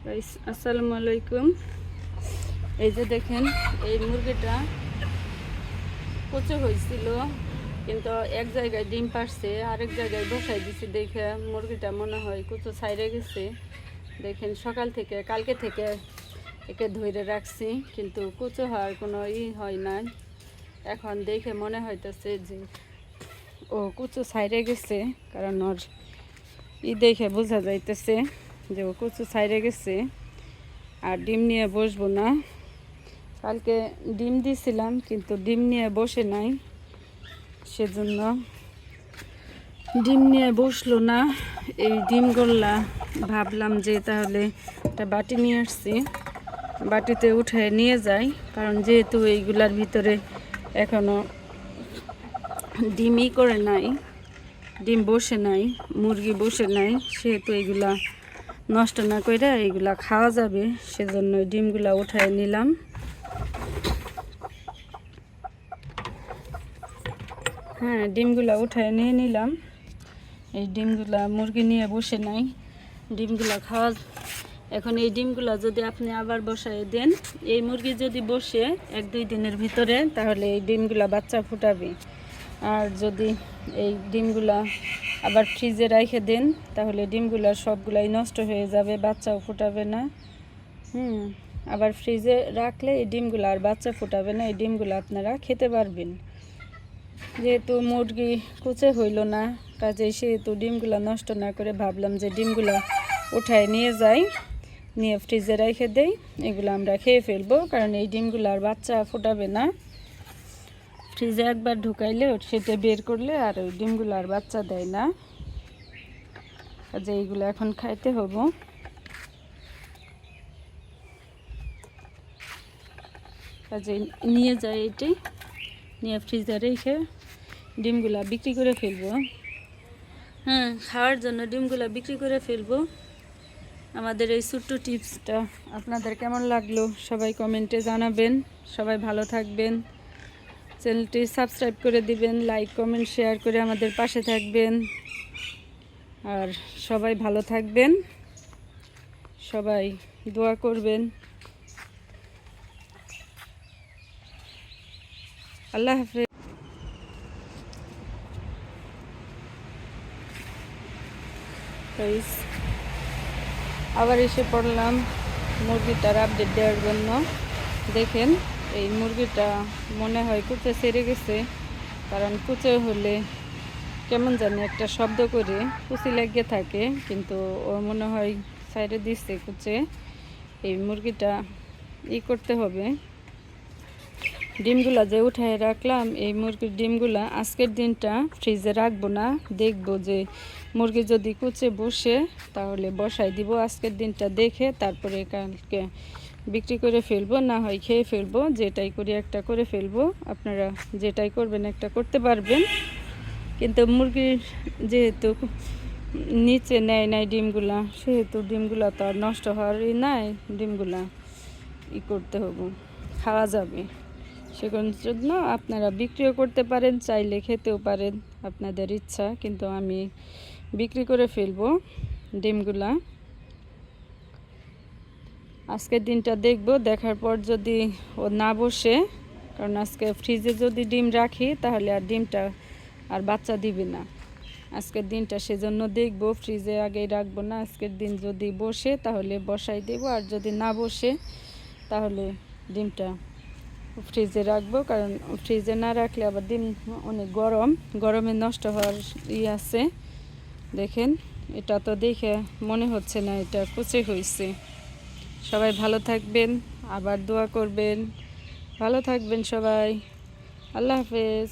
Guys আসসালামু আলাইকুম। এই যে দেখেন, এই মুরগিটা কুচো হয়েছিল, কিন্তু এক জায়গায় ডিম পারছে, আরেক জায়গায় বসাই দিছি। দেখে মুরগিটা মনে হয় কুচো ছাইড়ে গেছে। দেখেন, সকাল থেকে কালকে থেকে একে ধরে রাখছি, কিন্তু কুচো হওয়ার কোনো হয় নাই। এখন দেখে মনে হইতেছে যে ও কুচো ছাইড়ে গেছে, কারণ ওর দেখে বোঝা যাইতেছে যে ও কুচো ছাইড়ে গেছে। আর ডিম নিয়ে বসবো না। কালকে ডিম দিয়েছিলাম, কিন্তু ডিম নিয়ে বসে নাই, সেজন্য ডিম নিয়ে বসলো না। এই ডিমগুলা ভাবলাম যে তাহলে একটা বাটি নিয়ে আসছি, বাটিতে উঠে নিয়ে যাই, কারণ যেহেতু এইগুলার ভিতরে এখনো ডিমই করে নাই, ডিম বসে নাই, মুরগি বসে নাই, সেহেতু এইগুলা নষ্ট না করে এইগুলা খাওয়া যাবে, সেজন্য ডিমগুলা উঠায় নিলাম। হ্যাঁ, ডিমগুলা উঠায় নিয়ে নিলাম। এই ডিমগুলা মুরগি নিয়ে বসে নাই, ডিমগুলা খাওয়া। এখন এই ডিমগুলা যদি আপনি আবার বসায় দেন, এই মুরগি যদি বসে 1-2 দিনের ভিতরে, তাহলে এই ডিমগুলা বাচ্চা ফুটাবে। আর যদি এই ডিমগুলা আবার ফ্রিজে রেখে দেন, তাহলে ডিমগুলা সবগুলাই নষ্ট হয়ে যাবে, বাচ্চাও ফুটাবে না। আবার ফ্রিজে রাখলে এই ডিমগুলো আর বাচ্চা ফুটাবে না, এই ডিমগুলো আপনারা খেতে পারবেন। যেহেতু মুরগি কুচে হইল না, কাজেই সেহেতু ডিমগুলো নষ্ট না করে ভাবলাম যে ডিমগুলো উঠায় নিয়ে যাই, নিয়ে ফ্রিজে রেখে দেই, এগুলো আমরা খেয়ে ফেলবো, কারণ এই ডিমগুলো আর বাচ্চা ফুটাবে না। ফ্রিজে একবার ঢুকাইলে সেটা বের করলে আর ওই ডিমগুলো আর বাচ্চা দেয় না। কাজে এইগুলো এখন খাইতে হবো। কাজে নিয়ে যাই, এটি নিয়ে ফ্রিজে রেখে ডিমগুলা বিক্রি করে ফেলবো। হ্যাঁ, খাওয়ার জন্য ডিমগুলা বিক্রি করে ফেলবো। আমাদের এই ছোট্ট টিপসটা আপনাদের কেমন লাগলো সবাই কমেন্টে জানাবেন। সবাই ভালো থাকবেন, চ্যানেলটি সাবস্ক্রাইব করে দিবেন, লাইক কমেন্ট শেয়ার করে আমাদের পাশে থাকবেন। আর সবাই ভালো থাকবেন, সবাই দোয়া করবেন। আল্লাহ হাফেজ। আবার এসে পড়লাম মুরগিটার আপডেট দেওয়ার জন্য। দেখেন, এই মুরগিটা মনে হয় কুচে সেরে গেছে, কারণ কুচে হলে কেমন জানি একটা শব্দ করে কুচি লাগিয়ে থাকে, কিন্তু ও মনে হয় সাইডে দিচ্ছে কুচে। এই মুরগিটা করতে হবে। ডিমগুলা যে উঠায় রাখলাম, এই মুরগির ডিমগুলা আজকের দিনটা ফ্রিজে রাখবো না, দেখবো যে মুরগি যদি কুচে বসে তাহলে বসাই দিব আজকের দিনটা দেখে, তারপরে কালকে বিক্রি করে ফেলবো, না হয় খেয়ে ফেলবো। যেটাই করি একটা করে ফেলবো। আপনারা যেটাই করবেন একটা করতে পারবেন, কিন্তু মুরগির যেহেতু নিচে নেয় নাই ডিমগুলা, সেহেতু ডিমগুলা তো আর নষ্ট হওয়ারই নাই, ডিমগুলা করতে হবে, খাওয়া যাবে। সেখান জন্য আপনারা বিক্রিও করতে পারেন, চাইলে খেতেও পারেন, আপনাদের ইচ্ছা। কিন্তু আমি বিক্রি করে ফেলবো ডিমগুলা। আজকের দিনটা দেখব, দেখার পর যদি ও না বসে, কারণ আজকে ফ্রিজে যদি ডিম রাখি তাহলে আর ডিমটা আর বাচ্চা দিবে না আজকের দিনটা, সেজন্য দেখব, ফ্রিজে আগেই রাখবো না। আজকের দিন যদি বসে তাহলে বসাই দেব, আর যদি না বসে তাহলে ডিমটা ফ্রিজে রাখবো, কারণ ফ্রিজে না রাখলে আবার ডিম অনেক গরমে নষ্ট হওয়ার আছে। দেখেন, এটা তো দেখে মনে হচ্ছে না এটা কুচে হয়েছে। সবাই ভালো থাকবেন, আবার দোয়া করবেন। ভালো থাকবেন সবাই। আল্লাহ হাফেজ।